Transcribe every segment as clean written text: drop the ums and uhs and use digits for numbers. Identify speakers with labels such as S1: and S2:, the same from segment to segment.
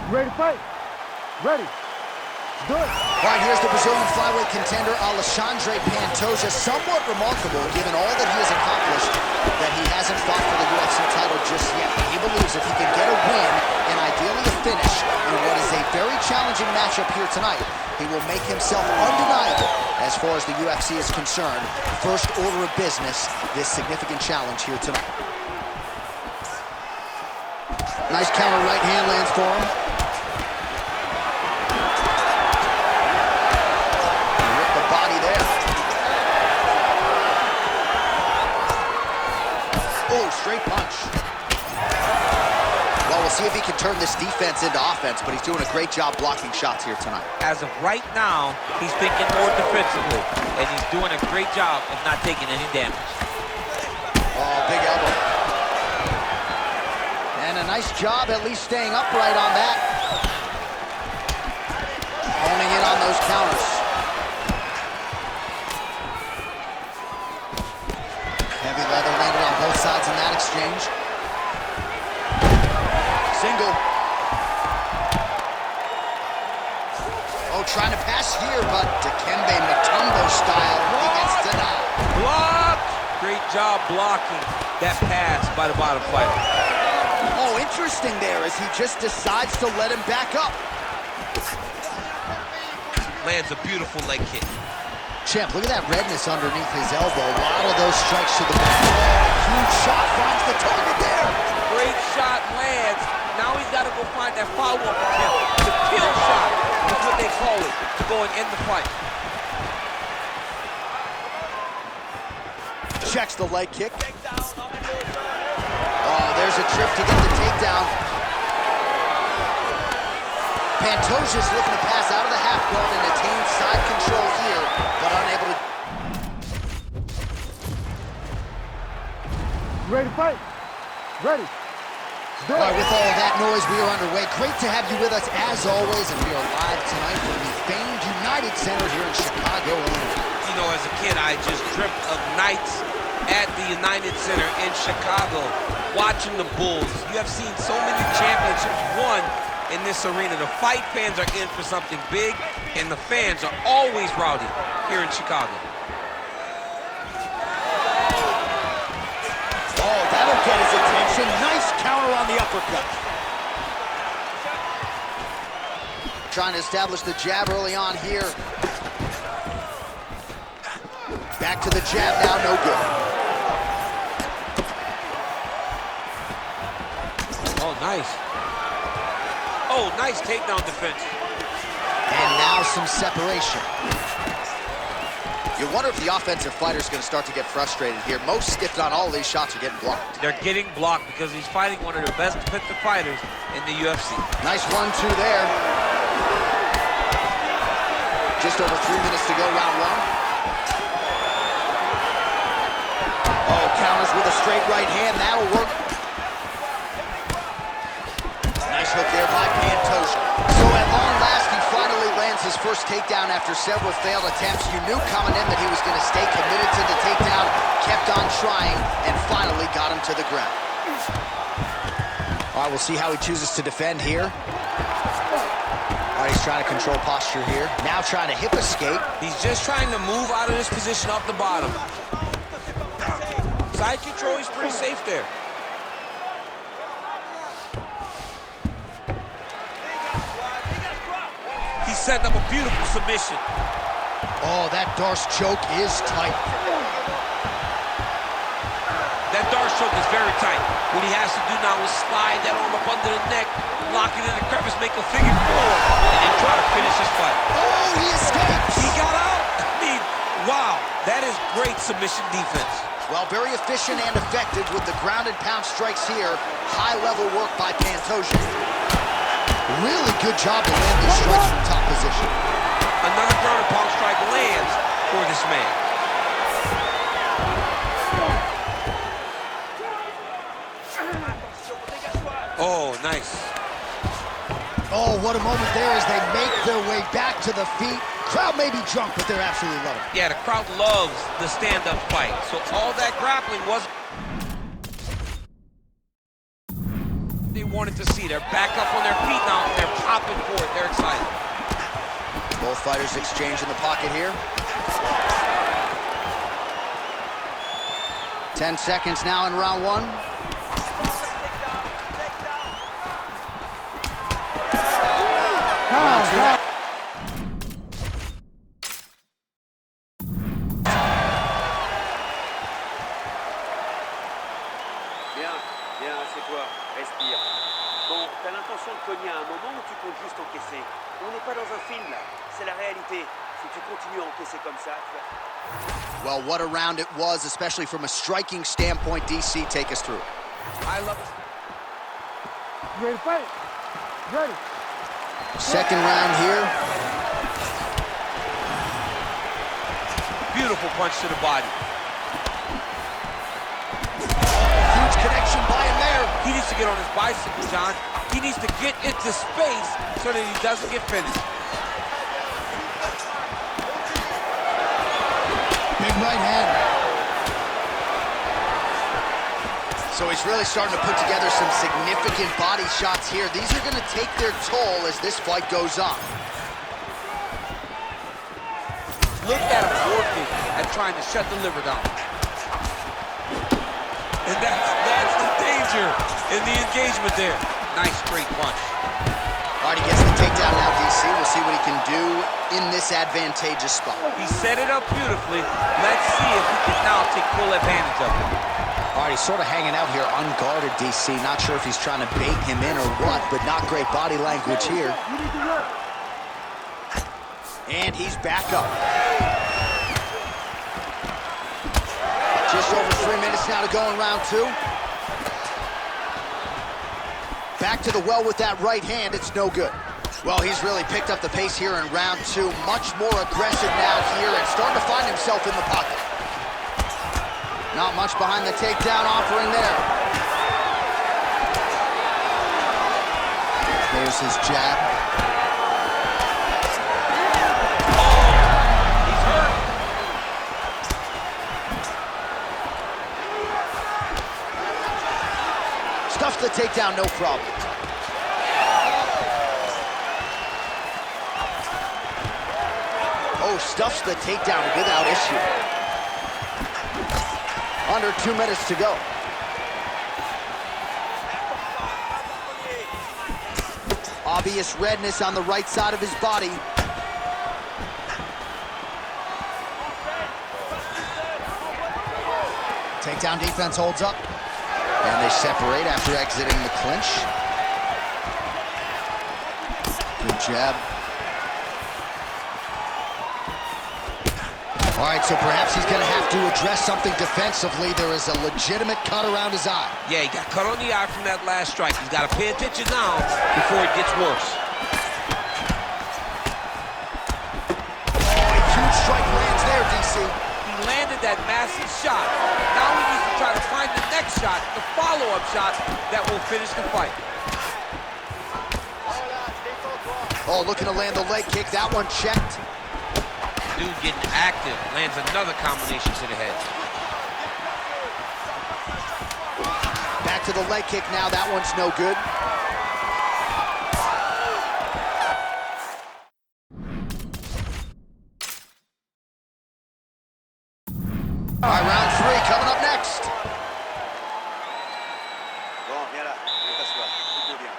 S1: Ready to fight? Ready. Do it.
S2: All right, here's the Brazilian flyweight contender, Alexandre Pantoja. Somewhat remarkable, given all that he has accomplished, that he hasn't fought for the UFC title just yet. But he believes if he can get a win, and ideally a finish, in what is a very challenging matchup here tonight, he will make himself undeniable as far as the UFC is concerned. First order of business, this significant challenge here tonight. Nice counter right hand lands for him. Straight punch. Well, we'll see if he can turn this defense into offense, but he's doing a great job blocking shots here tonight.
S3: As of right now, he's thinking more defensively, and he's doing a great job of not taking any damage.
S2: Oh, big elbow. And a nice job at least staying upright on that. Honing in on those counters. Heavy leather landed on both sides in that exchange. Single. Oh, trying to pass here, but Dikembe Mutombo style, he gets denied.
S3: Blocked! Great job blocking that pass by the bottom fighter.
S2: Oh, interesting there as he just decides to let him back up.
S3: Lands a beautiful leg kick.
S2: Champ, look at that redness underneath his elbow. A lot of those strikes to the back. Oh, huge shot finds the target there.
S3: Great shot lands. Now he's got to go find that follow-up attempt. The kill shot is what they call it, to go and end the fight.
S2: Checks the leg kick. Oh, there's a trip to get the takedown. Pantoja's looking to pass out of the half guard and attain side control here, but unable to.
S1: Ready to fight? Ready. Do it.
S2: All right, with all of that noise, we are underway. Great to have you with us as always, and we are live tonight from the famed United Center here in Chicago, Illinois.
S3: You know, as a kid, I just dreamt of nights at the United Center in Chicago, watching the Bulls. You have seen so many championships won in this arena. The fight fans are in for something big, and the fans are always rowdy here in Chicago.
S2: Oh, that'll get his attention. Nice counter on the uppercut. Trying to establish the jab early on here. Back to the jab now, no good.
S3: Oh, nice. Oh, nice takedown defense.
S2: And now some separation. You wonder if the offensive fighter is going to start to get frustrated here. Most, if not all of these shots are getting blocked.
S3: They're getting blocked because he's fighting one of the best defensive fighters in the UFC.
S2: Nice 1-2 there. Just over 3 minutes to go, round one. Oh, counters with a straight right hand. That'll work. Nice hook there by Pantoja. So at long last, he finally lands his first takedown after several failed attempts. You knew coming in that he was going to stay committed to the takedown, kept on trying, and finally got him to the ground. All right, we'll see how he chooses to defend here. All right, he's trying to control posture here. Now trying to hip escape.
S3: He's just trying to move out of this position off the bottom. Side control, he's pretty safe there. He's setting up a beautiful submission.
S2: Oh, that Darce choke is tight.
S3: That Darce choke is very tight. What he has to do now is slide that arm up under the neck, lock it in the crevice, make a figure four, and then try to finish his fight.
S2: Oh, he escapes.
S3: He got out. I mean, wow, that is great submission defense.
S2: Well, very efficient and effective with the ground and pound strikes here. High-level work by Pantoja. Really good job to land these strikes from top position.
S3: Another ground and pound strike lands for this man. Oh, nice.
S2: Oh, what a moment there as they make their way back to the feet. Crowd may be drunk, but they're absolutely loving it.
S3: Yeah, the crowd loves the stand-up fight. So all that grappling was they wanted to see. They're back up on their feet now. They're hopping for it. They're excited.
S2: Both fighters exchange in the pocket here. 10 seconds now in round one. Round two.
S4: Bien, assieds-toi, respire. Bon, t'as l'intention de cogner à un moment ou tu comptes juste encaisser? On n'est pas dans un film, là. C'est la réalité. Si tu continues à encaisser comme ça, tu vas...
S2: Well, what a round it was, especially from a striking standpoint. DC, take us through.
S3: I love it.
S1: You ready to fight? Ready.
S2: Second round here.
S3: Beautiful punch to the body.
S2: Huge connection by him there.
S3: He needs to get on his bicycle, John. He needs to get into space so that he doesn't get finished.
S2: Big right hand. So he's really starting to put together some significant body shots here. These are going to take their toll as this fight goes on.
S3: Look at him working at trying to shut the liver down. And that's the danger in the engagement there. Nice straight punch.
S2: All right, he gets the takedown now, DC. We'll see what he can do in this advantageous spot.
S3: He set it up beautifully. Let's see if he can now take full advantage of it.
S2: All right, he's sort of hanging out here unguarded, DC. Not sure if he's trying to bait him in or what, but not great body language here. And he's back up. Just over 3 minutes now to go in round two. Back to the well with that right hand. It's no good. Well, he's really picked up the pace here in round two. Much more aggressive now here and starting to find himself in the pocket. Not much behind the takedown offering there. There's his jab.
S3: He's hurt.
S2: Stuffs the takedown, no problem. Oh, stuffs the takedown without issue. Under 2 minutes to go. Obvious redness on the right side of his body. Takedown defense holds up. And they separate after exiting the clinch. Good jab. All right, so perhaps he's going to have to address something defensively. There is a legitimate cut around his eye.
S3: Yeah, he got cut on the eye from that last strike. He's got to pay attention now before it gets worse.
S2: Oh, a huge strike lands there, DC.
S3: He landed that massive shot. Now he needs to try to find the next shot, the follow-up shot that will finish the fight.
S2: Oh, looking to land the leg kick. That one checked.
S3: Dude getting active, lands another combination to the head.
S2: Back to the leg kick now. That one's no good. All right, round three coming up next.
S4: Bon, viens là, viens t'asseoir, écoute-moi bien.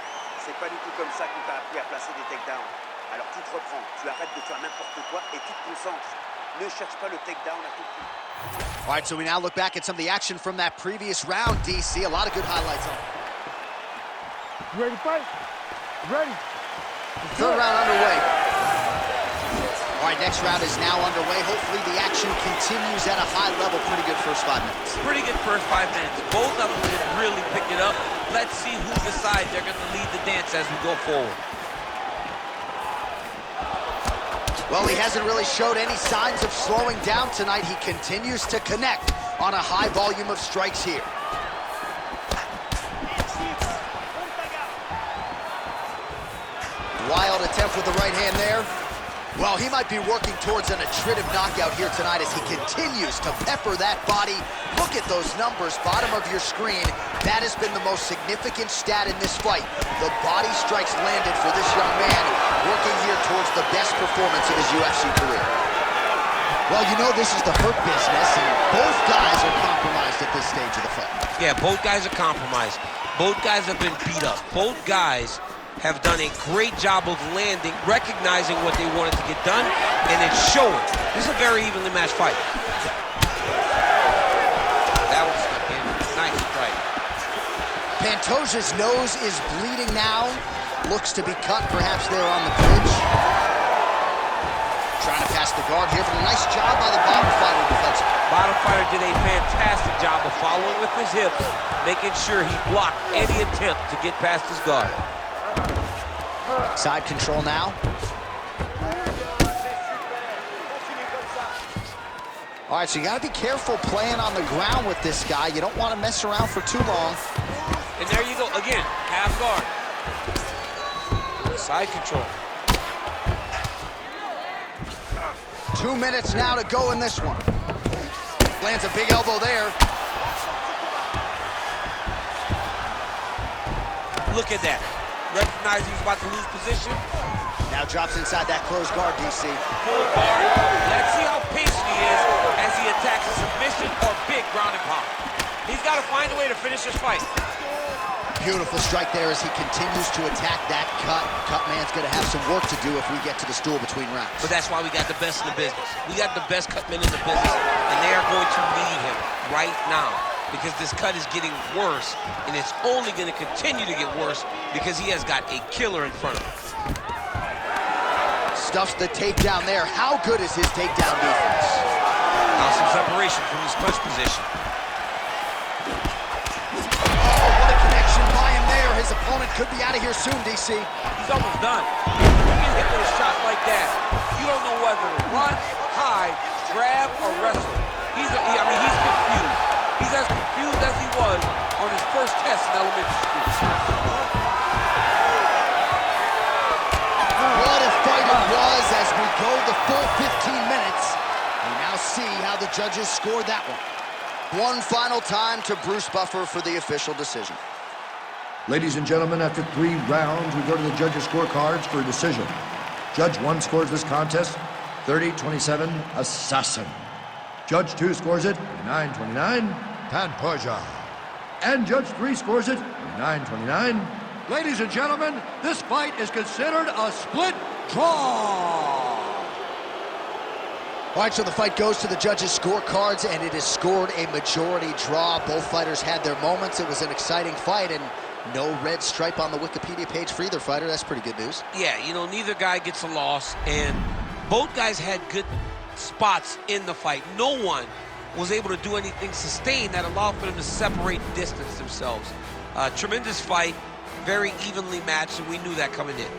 S4: C'est pas du tout comme ça qu'on t'a appris à placer des takedowns. Alors tu te reprends, tu arrêtes de faire n'importe quoi et tu te concentres. Ne cherche pas le takedown à tout prix.
S2: All right, so we now look back at some of the action from that previous round, DC. A lot of good highlights on it.
S1: You ready to fight? Ready.
S2: Third round underway. All right, next round is now underway. Hopefully the action continues at a high level. Pretty good first 5 minutes.
S3: Pretty good first 5 minutes. Both of them did really pick it up. Let's see who decides they're going to lead the dance as we go forward.
S2: Well, he hasn't really showed any signs of slowing down tonight. He continues to connect on a high volume of strikes here. Wild attempt with the right hand there. Well, he might be working towards an attritive knockout here tonight as he continues to pepper that body. Look at those numbers, bottom of your screen. That has been the most significant stat in this fight. The body strikes landed for this young man, working here towards the best performance of his UFC career. Well, you know this is the hurt business, and both guys are compromised at this stage of the fight.
S3: Yeah, both guys are compromised. Both guys have been beat up. Both guys have done a great job of landing, recognizing what they wanted to get done, and it's showing. This is a very evenly matched fight. That was stuck in. Nice strike.
S2: Pantoja's nose is bleeding now. Looks to be cut, perhaps there on the bridge. Trying to pass the guard here, but a nice job by the bottom fighter defensively.
S3: Bottom fighter did a fantastic job of following with his hips, making sure he blocked any attempt to get past his guard.
S2: Side control now. All right, so you got to be careful playing on the ground with this guy. You don't want to mess around for too long.
S3: And there you go, again, half guard. Side control.
S2: 2 minutes now to go in this one. Lands a big elbow there.
S3: Look at that. Recognizing he's about to lose position.
S2: Now drops inside that closed guard, DC.
S3: Full guard. Let's see how patient he is as he attacks a submission or big ground and pound. He's got to find a way to finish this fight.
S2: Beautiful strike there as he continues to attack that cut. Cut man's going to have some work to do if we get to the stool between rounds.
S3: But that's why we got the best in the business. We got the best cut men in the business, and they are going to need him right now, because this cut is getting worse, and it's only going to continue to get worse because he has got a killer in front of him.
S2: Stuffs the takedown there. How good is his takedown defense?
S3: Now some separation from his punch position.
S2: Oh, what a connection by him there. His opponent could be out of here soon, DC.
S3: He's almost done. You get hit with a shot like that, you don't know whether to run, hide, grab, or wrestle. He's confused. He's as confused as he was on his first test in elementary school.
S2: What a fight it was as we go the full 15 minutes. We now see how the judges scored that one. One final time to Bruce Buffer for the official decision.
S1: Ladies and gentlemen, after 3 rounds, we go to the judges' scorecards for a decision. Judge 1 scores this contest 30-27, Assassin. Judge 2 scores it 9-29, Pantoja. And Judge 3 scores it 9-29. Ladies and gentlemen, this fight is considered a split draw.
S2: All right, so the fight goes to the judges' scorecards, and it is scored a majority draw. Both fighters had their moments. It was an exciting fight, and no red stripe on the Wikipedia page for either fighter. That's pretty good news.
S3: Yeah, you know, neither guy gets a loss, and both guys had good spots in the fight. No one was able to do anything sustained that allowed for them to separate and distance themselves. Tremendous fight, very evenly matched, and we knew that coming in.